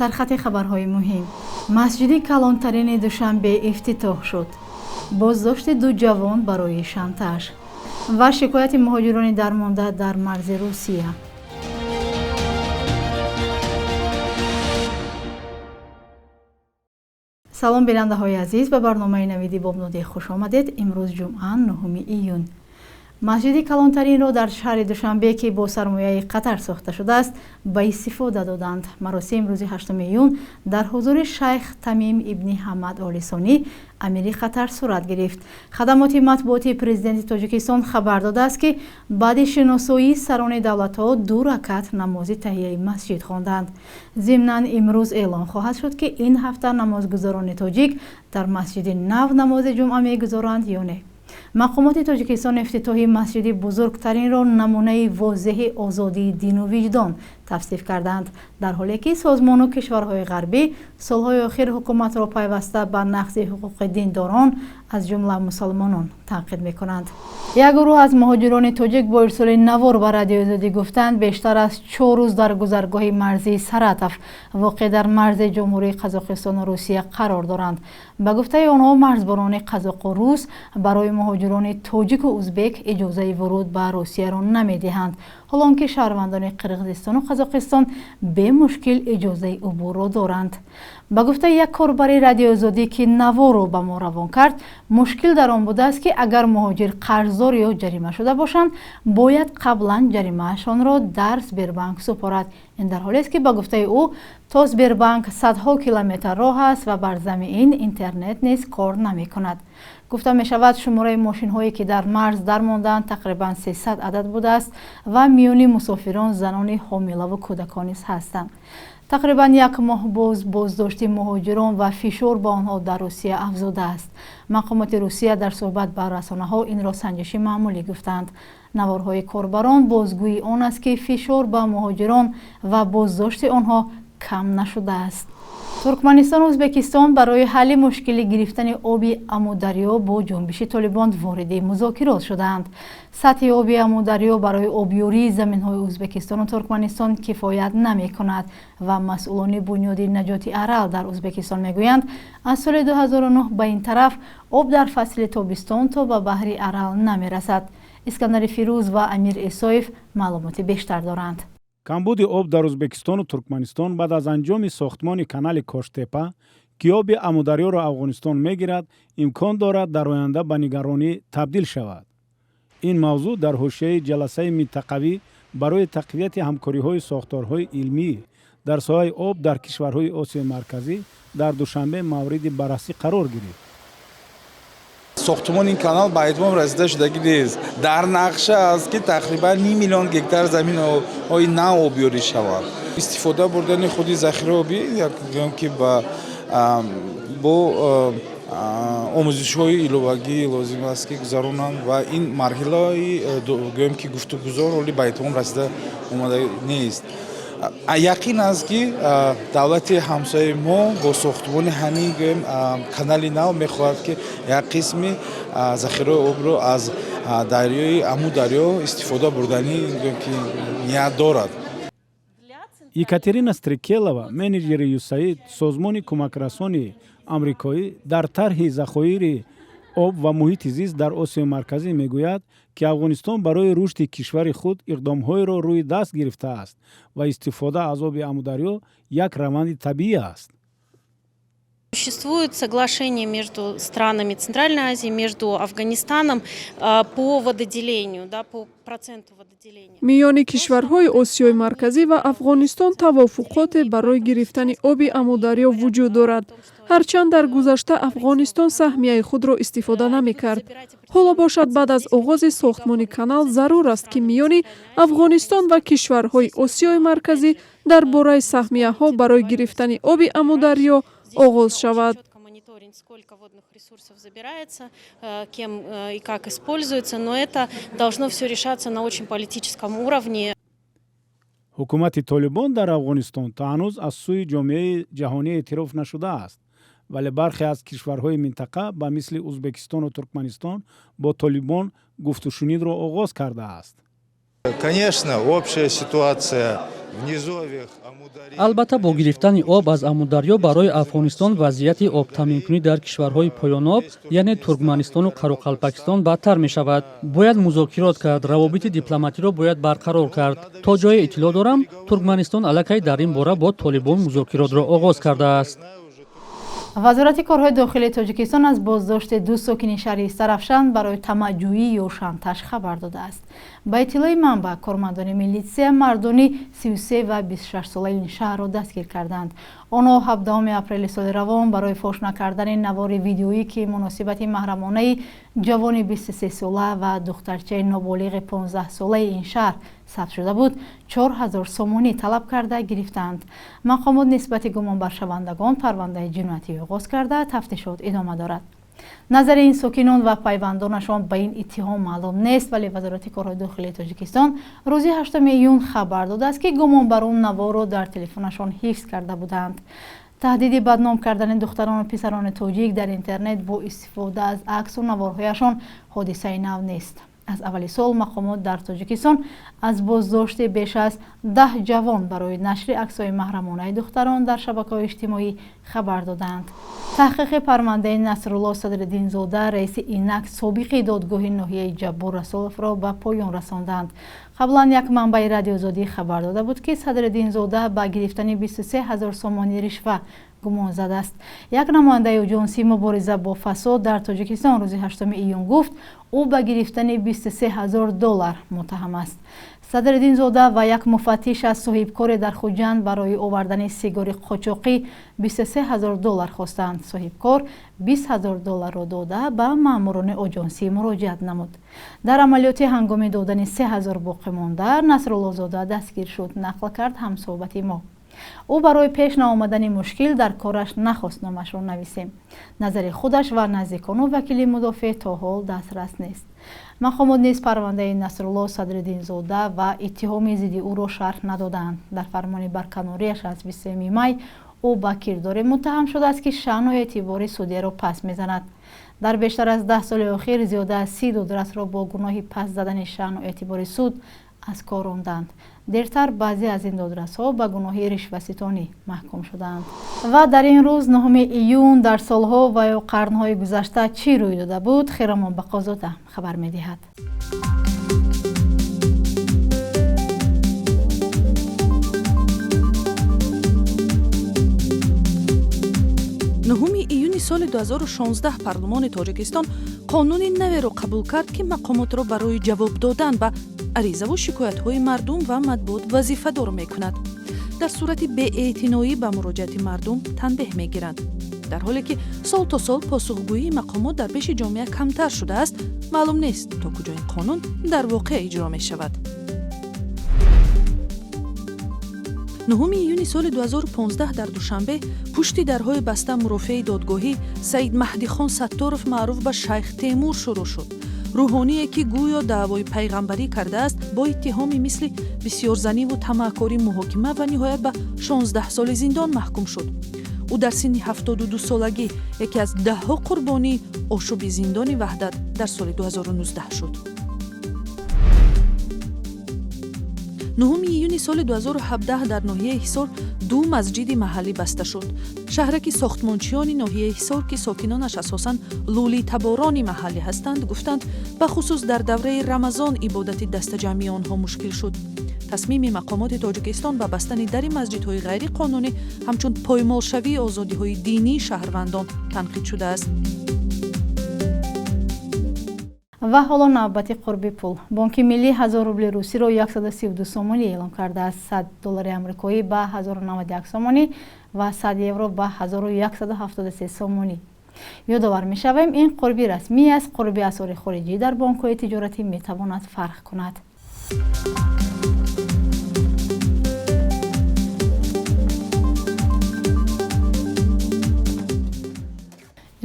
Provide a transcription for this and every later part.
سرخط خبرهای مهم. مسجد کلانترین دوشنبه افتتاح شد. بازداشت دو جوان برای شانتاژ و شکایت مهاجران درمانده در مرز روسیه. سلام بیننده های عزیز، به برنامه نویدی بابنودی خوش آمدید. امروز جمعه 9 ایون. مسجد کلانترین را در شهر دوشنبه که با سرمایه قطر ساخته شده است به استفاده دادند. مراسم روز 8 ایون در حضور شیخ تمیم ابن حمد آل ثانی امیر قطر صورت گرفت. خدمات مطبوعاتی پرزیدنت تاجیکستان خبر داده است که بعد شناسایی سران دولت‌ها 2 رکعت نماز تحیه مسجد خواندند. ضمناً امروز اعلام خواهد شد که این هفته نمازگزاران تاجیک در مسجد نو نماز جمعه می‌گذارند یا نه. مقامات تاجیکستان افتتاح مسجد بزرگترین را نمونه واضح آزادی دین و وجدان توصیف کردند، در حالی که سازمان و کشورهای غربی سالهای اخیر حکومت را پیوسته به نقض حقوق دینداران از جمله مسلمانان تنقید می‌کنند. یک گروه از مهاجران تاجیک با ارسال نوار به رادیو آزادی گفتند بیشتر از 4 روز در گذرگاه مرزی سراتف واقع در مرز جمهوری قزاقستان و روسیه قرار دارند. به گفته آنها مرزبانان قزاق و روس برای مهاجران تاجیک و ازبک اجازه ورود به روسیه را نمی‌دهند، حالان که شهروندان قرقیزستان و قزاقستان به مشکل اجازه عبور را دارند. به گفته یک کاربر رادیو آزادی که نوار را به ما روان کرد، مشکل در آن بوده است که اگر مهاجر قرضدار یا جریمه شده باشند باید قبلا جریمه‌شان را در سبربانک سپارد. این در حالی است که به گفته او تا سبربانک صدها کیلومتر راه است و بر زمین اینترنت نیز کار نمی‌کند. گفته می شود شماره ماشین هایی که در مرز درماندند تقریبا 300 عدد بوده است و میان مسافران زنان حامله و کودکان نیز هستند. تقریبا 1 ماه بازداشت مهاجران و فشار با آنها در روسیه افزوده است. مقامات روسیه در صحبت با رسانه‌ها این را سنجش معمولی گفتند. نوارهای کاربران بازگویی آن است که فشار با مهاجران و بازداشت آنها کم نشده است. ترکمنستان و ازبکستان برای حل مشکل گرفتن آب امودریا با جنبش طالبان وارد مذاکرات شدند. سطح آب امودریا برای آبیاری زمین‌های ازبکستان و ترکمنستان کفایت نمی‌کند و مسئولان بنیاد نجات ارال در ازبکستان میگویند از سال 2009 به این طرف آب در فصل تابستان تا به بحر ارال نمی‌رسد. اسکندر فیروز و امیر اسایف معلومات بیشتر دارند. کمبود آب در ازبکستان و ترکمنستان بعد از انجام ساختمان کانال کوشتپا که آب امودریا را افغانستان میگیرد امکان دارد در آینده به نگرانی تبدیل شود. این موضوع در حوزه جلسه منطقوی برای تقویت همکاری‌های ساختارهای علمی در ساحه آب در کشورهای آسیای مرکزی در دوشنبه مورد بررسی قرار گرفت. ساختمان این کانال به اتمام رسیده شدگی نیست. در نقشه است که تقریبا 5 میلیون گکتار زمین های نو آبیاری شود. استفاده بردن خودی ذخیره آبی یک که با آموزش های ایلوگی لازم است که گذرانند و این مرحله گویم که گفتگوزار ولی به اتمام رسیده اومده نیست. یقین است که دولت همسایه ما با ساختمان همین کانال نو میخواهد که یک قسمی ذخیره آب را از دریای امودریا استفاده بردنی که نیت دارد. یکاترینا استریکلова менеджери USAID سازمان کمکرسانی آمریکایی در طرح ذخایر آب و محیط زیست در آسیا مرکزی میگوید که افغانستان برای رشد کشور خود اقدام‌های را روی دست گرفته است و استفاده از آب امودریا یک روند طبیعی است. Существует соглашение между странами Центральной Азии, между Афганистаном по вододелению, по проценту вододеления. میان کشورهای آسیای مرکزی و افغانستان توافقات برای گرفتن آب امودریا وجود دارد. هرچند در گذشته افغانستان سهمیه خود را استفاده نمی‌کرد. حالا باشد بعد از آغاز ساختمان کانال ضرور است که میان افغانستان و کشورهای آسیای مرکزی درباره سهمیه‌ها برای گرفتن آب امودریا آغاز شود. Сколько водных ресурсов забирается, кем и как используется, но это должно все решаться на очень политическом уровне. حکومت طالبان در افغانستان تا هنوز از سوی جامعه جهانی اعتراف نشده است، ولی برخی از کشورهای منطقه به مثل ازبکستان و ترکمنستان با طالبان گفت و شنید را آغاز کرده است. Конечно, общая ситуация в низовьях Амударьи. албатта бо гирифтани об аз Амударё барои Афғонистон вазъияти обтаминкунӣ дар кишварҳои поёноб яъне Туркманистону Қароқалпакистон бадтар мешавад. Бояд музокирот кард, равобити дипломатиро бояд барқарор кард. То ҷое иттилоъ дорам, Туркманистон аллакай дар ин бора бо Толибон музокиротро оғоз кардааст. вазорати корҳои дохилии тоҷикистон аз боздошти ду сокини шаҳри Сарафшан барои тамаҷҷӯӣ ё шантаж хабар додааст. ба иттилои манбаъ, кормандони милитсия мардони 33 ва 26 солаи ин шаҳрро дастгир карданд. онҳо 17 апрели соли равон барои фош накардани навори видеоӣ ки муносибати маҳрамонаи ҷавони 23 сола ва духтарчаи ноболиғи 15 солаи ин шаҳр сабт шуда буд, 4000 сомонӣ талаб карда гирифтанд. мақомот нисбати гумонбаршавандагон парвандаи ҷиноятӣ оғоз карда тафтишот идома дорад. назари ин сокинон ва пайвандонашон ба ин иттиҳом маълум нест, вале вазорати корҳои дохилии тоҷикистон рӯзи 8 июн хабар додааст ки гумонбарон наворро дар телефонашон ҳифз карда буданд. таҳдиди бадном кардани духтарону писарони тоҷик дар интернет бо истифода аз аксу наворҳояшон ҳодисаи нав нест. аз аввали сол мақомот дар тоҷикистон аз боздошти беш аз 10 ҷавон барои нашри аксҳои маҳрамонаи духтарон дар шабакаҳои иҷтимоӣ хабар доданд. таҳқиқи парвандаи Насрулло Садриддинзода, раиси инак собиқи додгоҳи ноҳияи Ҷаббор Расуловро ба поён расонданд. қаблан як манбаи радиозодӣ хабар дода буд ки Садриддинзода ба гирифтани 23 000 сомонӣ ришва гумон задааст. як намояндаи оҷонсии мубориза бо фасод дар тоҷикистон рӯзи 8 июн гуфт ӯ ба гирифтани 23 000 доллар муттаҳам аст. Садриддинзода ва як муфаттиш аз соҳибкоре дар Хуҷанд барои овардани сигори қочоқӣ 23 000 доллар хостанд. соҳибкор 20 000 долларро дода ба маъмурони оҷонсӣ муроҷиат намуд. дар амалиёти ҳангоми додани 3000 боқимонда Насруллозода дастгир шуд, нақл кард ҳамсоҳбати мо. ӯ барои пеш наомадани мушкил дар кораш нахост номашро нависем. назари худаш ва наздикону вакили мудофеъ то ҳол дастрас нест. мақомот низ парвандаи Насрулло Садриддинзода ва иттиҳоми зидди ӯро шарҳ надоданд. дар фармони барканориаш аз 23 май ӯ ба кирдоре муттаҳам шудааст ки шаъну эътибори судяро пас мезанад. дар бештар аз 10 соли охир зиёда аз 30 додрасро бо гуноҳи пас задани шаъну эътибори суд аз кор ронданд. дертар баъзе аз ин додрасҳо ба гуноҳи ришваситонӣ маҳкум шуданд. ва дар ин рӯз 9 июн дар солҳо ва ё қарнҳои гузашта чӣ рӯй дода буд, Хиромон Бақозода хабар медиҳад. июни соли 2016 парлумони тоҷикистон қонуни наверо қабул кард ки мақомотро барои ҷавоб додан ба аризаву шикоятҳои мардум ва матбуот вазифадор мекунад. дар сурати беэътиноӣ ба муроҷиати мардум танбеҳ мегиранд. дар ҳоле ки сол то сол посухгӯии мақомот дар пеши ҷомеа камтар шудааст, маълум нест то куҷо ин қонун дар воқеъ иҷро мешавад. 9 июни соли 2015 дар душанбе пушти дарҳои баста мурофиаи додгоҳӣ Саид Маҳдихон Сатторов маъруф ба Шайх Темур шурӯъ шуд. рӯҳоние ки гӯё даъвои пайғамбарӣ кардааст, бо иттиҳоми мисли бисёрзаниву тамаъкорӣ муҳокима ва ниҳоят ба 16 соли зиндон маҳкум шуд. ӯ дар синни 72 солагӣ яке аз даҳҳо қурбонии ошӯби зиндони ваҳдат дар соли 2019 шуд. 9 июни соли 2017 дар ноҳияи Ҳисор ду масҷиди маҳаллӣ баста шуд. шаҳраки сохтмончиёни ноҳияи Ҳисор ки сокинонаш асосан лӯлитаборони маҳаллӣ ҳастанд, гуфтанд ба хусус дар давраи Рамазон ибодати дастаҷамъии онҳо мушкил шуд. тасмими мақомоти Тоҷикистон ба бастани дари масҷидҳои ғайриқонунӣ ҳамчун поймолшавии озодиҳои динии шаҳрвандон танқид шудааст. ва ҳоло навбати қурби пул. бонки миллӣ 1000 рубли русиро 132 сомонӣ эълон кардааст, 100 доллари амрикоӣ ба 1091 сомонӣ ва 100 евро ба 1173 сомонӣ. ёдовар мешавем, ин қурби расмӣ аст. қурби асъори хориҷӣ дар бонкҳои тиҷоратӣ метавонад фарқ кунад.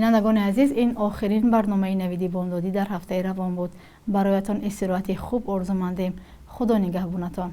бинандагони азиз, ин охирин барномаи навиди бомдодӣ дар ҳафтаи равон буд. бароятон истироҳати хуб орзумандем. худо нигаҳбонатон.